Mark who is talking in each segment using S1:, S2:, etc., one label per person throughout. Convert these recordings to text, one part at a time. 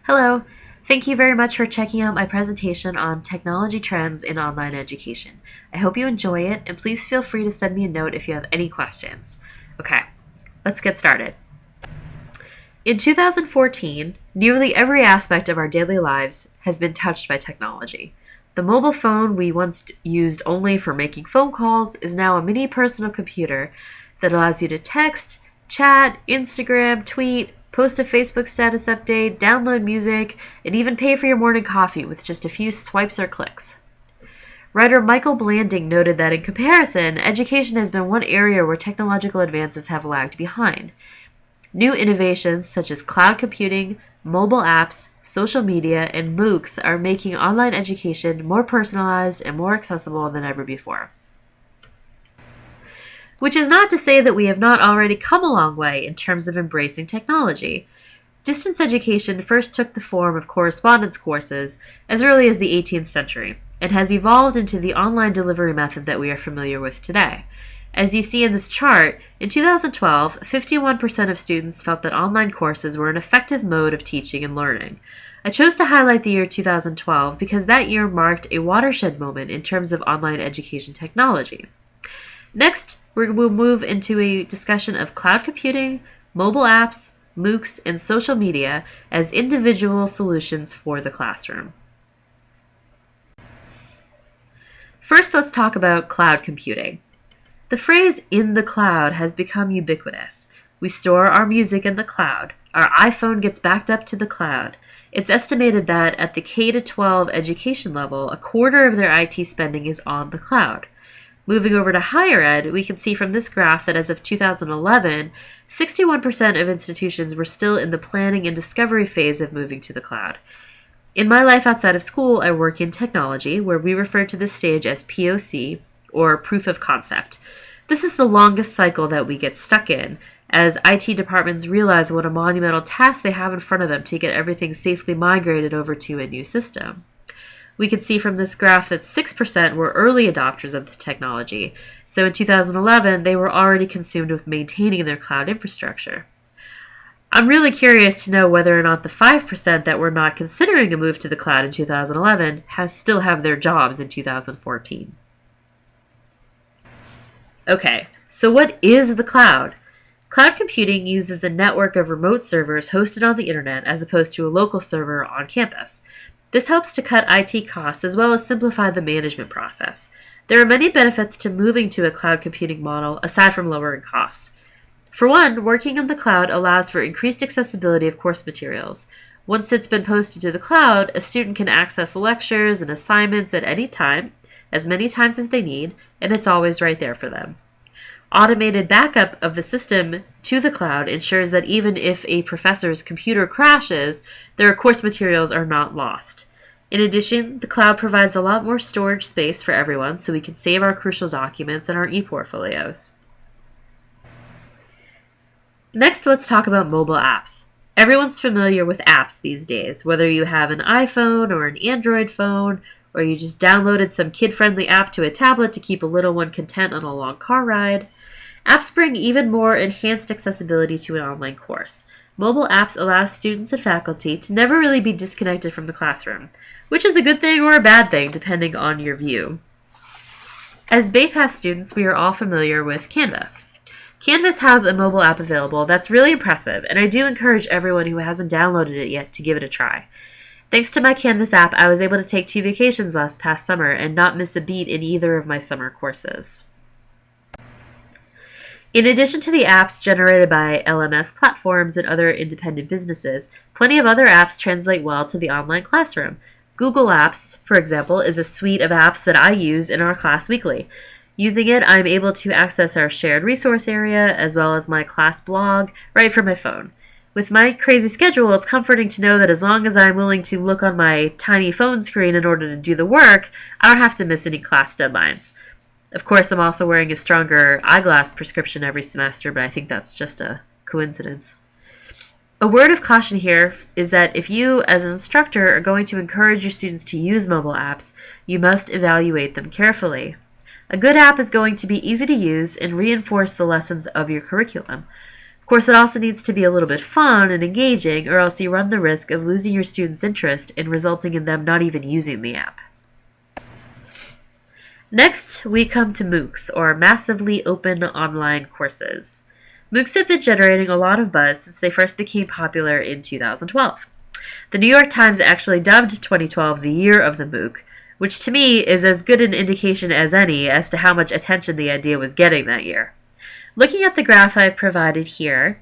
S1: Hello, thank you very much for checking out my presentation on technology trends in online education. I hope you enjoy it, and please feel free to send me a note if you have any questions. Okay, let's get started. In 2014, nearly every aspect of our daily lives has been touched by technology. The mobile phone we once used only for making phone calls is now a mini personal computer that allows you to text, chat, Instagram, tweet, post a Facebook status update, download music, and even pay for your morning coffee with just a few swipes or clicks. Writer Michael Blanding noted that in comparison, education has been one area where technological advances have lagged behind. New innovations such as cloud computing, mobile apps, social media, and MOOCs are making online education more personalized and more accessible than ever before. Which is not to say that we have not already come a long way in terms of embracing technology. Distance education first took the form of correspondence courses as early as the 18th century and has evolved into the online delivery method that we are familiar with today. As you see in this chart, in 2012, 51% of students felt that online courses were an effective mode of teaching and learning. I chose to highlight the year 2012 because that year marked a watershed moment in terms of online education technology. Next, we'll move into a discussion of cloud computing, mobile apps, MOOCs, and social media as individual solutions for the classroom. First, let's talk about cloud computing. The phrase "in the cloud" has become ubiquitous. We store our music in the cloud. Our iPhone gets backed up to the cloud. It's estimated that at the K-12 education level, a quarter of their IT spending is on the cloud. Moving over to higher ed, we can see from this graph that as of 2011, 61% of institutions were still in the planning and discovery phase of moving to the cloud. In my life outside of school, I work in technology, where we refer to this stage as POC, or proof of concept. This is the longest cycle that we get stuck in, as IT departments realize what a monumental task they have in front of them to get everything safely migrated over to a new system. We can see from this graph that 6% were early adopters of the technology, so in 2011 they were already consumed with maintaining their cloud infrastructure. I'm really curious to know whether or not the 5% that were not considering a move to the cloud in 2011 still have their jobs in 2014. Okay, so what is the cloud? Cloud computing uses a network of remote servers hosted on the internet as opposed to a local server on campus. This helps to cut IT costs as well as simplify the management process. There are many benefits to moving to a cloud computing model aside from lowering costs. For one, working in the cloud allows for increased accessibility of course materials. Once it's been posted to the cloud, a student can access lectures and assignments at any time, as many times as they need, and it's always right there for them. Automated backup of the system to the cloud ensures that even if a professor's computer crashes, their course materials are not lost. In addition, the cloud provides a lot more storage space for everyone so we can save our crucial documents in our e-portfolios. Next, let's talk about mobile apps. Everyone's familiar with apps these days, whether you have an iPhone or an Android phone, or you just downloaded some kid-friendly app to a tablet to keep a little one content on a long car ride. Apps bring even more enhanced accessibility to an online course. Mobile apps allow students and faculty to never really be disconnected from the classroom, which is a good thing or a bad thing depending on your view. As BayPath students, we are all familiar with Canvas. Canvas has a mobile app available that's really impressive, and I do encourage everyone who hasn't downloaded it yet to give it a try. Thanks to my Canvas app, I was able to take 2 vacations last past summer and not miss a beat in either of my summer courses. In addition to the apps generated by LMS platforms and other independent businesses, plenty of other apps translate well to the online classroom. Google Apps, for example, is a suite of apps that I use in our class weekly. Using it, I'm able to access our shared resource area as well as my class blog right from my phone. With my crazy schedule, it's comforting to know that as long as I'm willing to look on my tiny phone screen in order to do the work, I don't have to miss any class deadlines. Of course, I'm also wearing a stronger eyeglass prescription every semester, but I think that's just a coincidence. A word of caution here is that if you, as an instructor, are going to encourage your students to use mobile apps, you must evaluate them carefully. A good app is going to be easy to use and reinforce the lessons of your curriculum. course, it also needs to be a little bit fun and engaging, or else you run the risk of losing your students' interest and resulting in them not even using the app. Next, we come to MOOCs, or Massively Open Online Courses. MOOCs have been generating a lot of buzz since they first became popular in 2012. The New York Times actually dubbed 2012 the year of the MOOC, which to me is as good an indication as any as to how much attention the idea was getting that year. Looking at the graph I've provided here,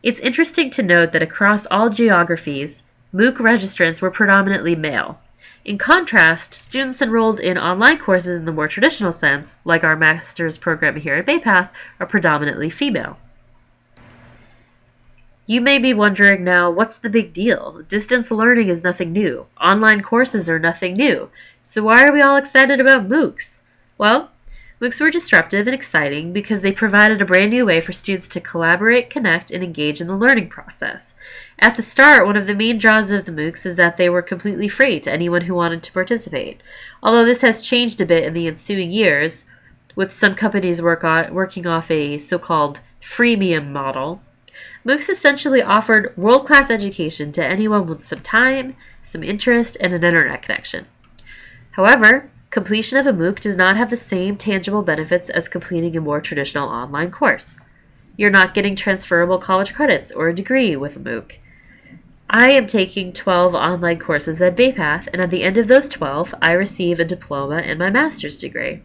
S1: it's interesting to note that across all geographies, MOOC registrants were predominantly male. In contrast, students enrolled in online courses in the more traditional sense, like our master's program here at Bay Path, are predominantly female. You may be wondering now, what's the big deal? Distance learning is nothing new. Online courses are nothing new. So why are we all excited about MOOCs? Well, MOOCs were disruptive and exciting because they provided a brand new way for students to collaborate, connect, and engage in the learning process. At the start, one of the main draws of the MOOCs is that they were completely free to anyone who wanted to participate. Although this has changed a bit in the ensuing years, with some companies working off a so-called freemium model, MOOCs essentially offered world-class education to anyone with some time, some interest, and an internet connection. However, completion of a MOOC does not have the same tangible benefits as completing a more traditional online course. You're not getting transferable college credits or a degree with a MOOC. I am taking 12 online courses at Bay Path, and at the end of those 12, I receive a diploma and my master's degree.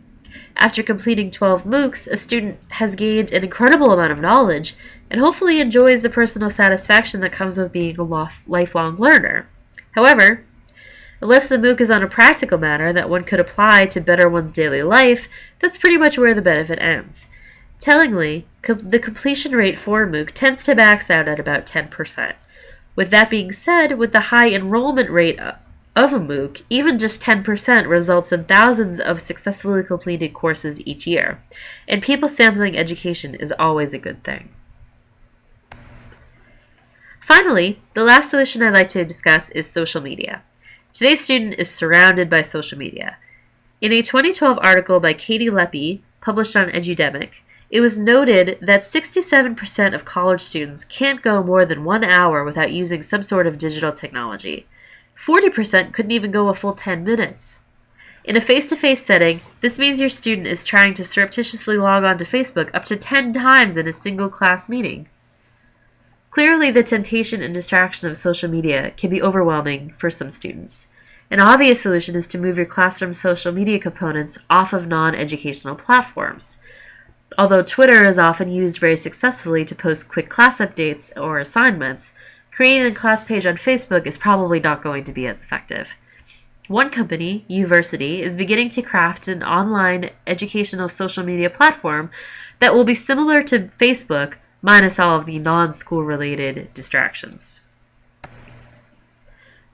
S1: After completing 12 MOOCs, a student has gained an incredible amount of knowledge and hopefully enjoys the personal satisfaction that comes with being a lifelong learner. However, unless the MOOC is on a practical matter that one could apply to better one's daily life, that's pretty much where the benefit ends. Tellingly, the completion rate for a MOOC tends to max out at about 10%. With that being said, with the high enrollment rate of a MOOC, even just 10% results in thousands of successfully completed courses each year, and people sampling education is always a good thing. Finally, the last solution I'd like to discuss is social media. Today's student is surrounded by social media. In a 2012 article by Katie Leppy, published on Edudemic, it was noted that 67% of college students can't go more than 1 hour without using some sort of digital technology. 40% couldn't even go a full 10 minutes. In a face-to-face setting, this means your student is trying to surreptitiously log on to Facebook up to 10 times in a single class meeting. Clearly, the temptation and distraction of social media can be overwhelming for some students. An obvious solution is to move your classroom social media components off of non-educational platforms. Although Twitter is often used very successfully to post quick class updates or assignments, creating a class page on Facebook is probably not going to be as effective. One company, Uversity, is beginning to craft an online educational social media platform that will be similar to Facebook, minus all of the non-school related distractions.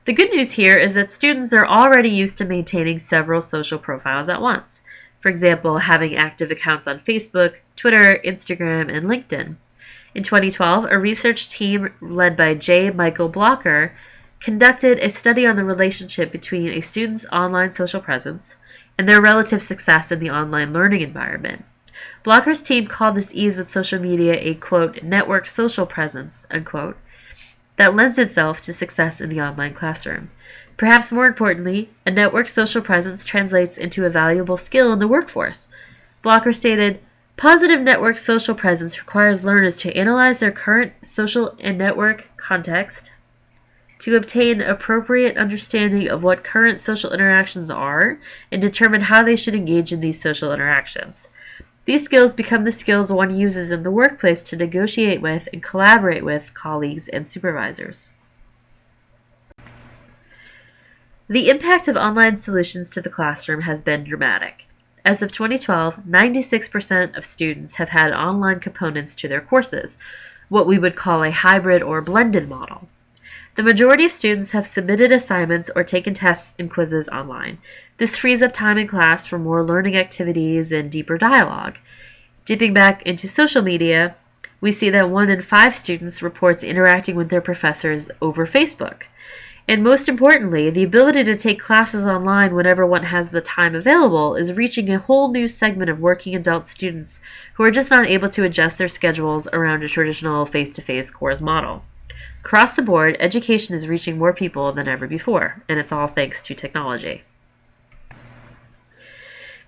S1: The good news here is that students are already used to maintaining several social profiles at once. For example, having active accounts on Facebook, Twitter, Instagram, and LinkedIn. In 2012, a research team led by J. Michael Blocker conducted a study on the relationship between a student's online social presence and their relative success in the online learning environment. Blocker's team called this ease with social media a, quote, network social presence, unquote, that lends itself to success in the online classroom. Perhaps more importantly, a network social presence translates into a valuable skill in the workforce. Blocker stated, positive network social presence requires learners to analyze their current social and network context, to obtain appropriate understanding of what current social interactions are, and determine how they should engage in these social interactions. These skills become the skills one uses in the workplace to negotiate with and collaborate with colleagues and supervisors. The impact of online solutions to the classroom has been dramatic. As of 2012, 96% of students have had online components to their courses, what we would call a hybrid or blended model. The majority of students have submitted assignments or taken tests and quizzes online. This frees up time in class for more learning activities and deeper dialogue. Dipping back into social media, we see that 1 in 5 students reports interacting with their professors over Facebook. And most importantly, the ability to take classes online whenever one has the time available is reaching a whole new segment of working adult students who are just not able to adjust their schedules around a traditional face-to-face course model. Across the board, education is reaching more people than ever before, and it's all thanks to technology.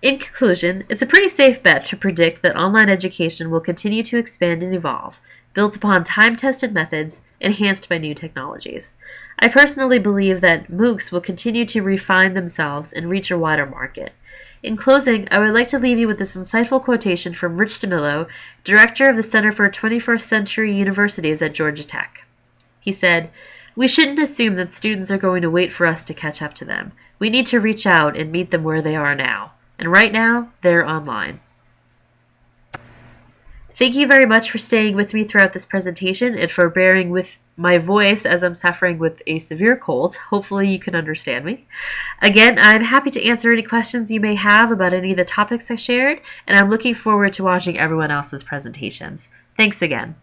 S1: In conclusion, it's a pretty safe bet to predict that online education will continue to expand and evolve, built upon time-tested methods, enhanced by new technologies. I personally believe that MOOCs will continue to refine themselves and reach a wider market. In closing, I would like to leave you with this insightful quotation from Rich DeMillo, director of the Center for 21st Century Universities at Georgia Tech. He said, "We shouldn't assume that students are going to wait for us to catch up to them. We need to reach out and meet them where they are now. And right now, they're online." Thank you very much for staying with me throughout this presentation and for bearing with my voice as I'm suffering with a severe cold. Hopefully you can understand me. Again, I'm happy to answer any questions you may have about any of the topics I shared, and I'm looking forward to watching everyone else's presentations. Thanks again.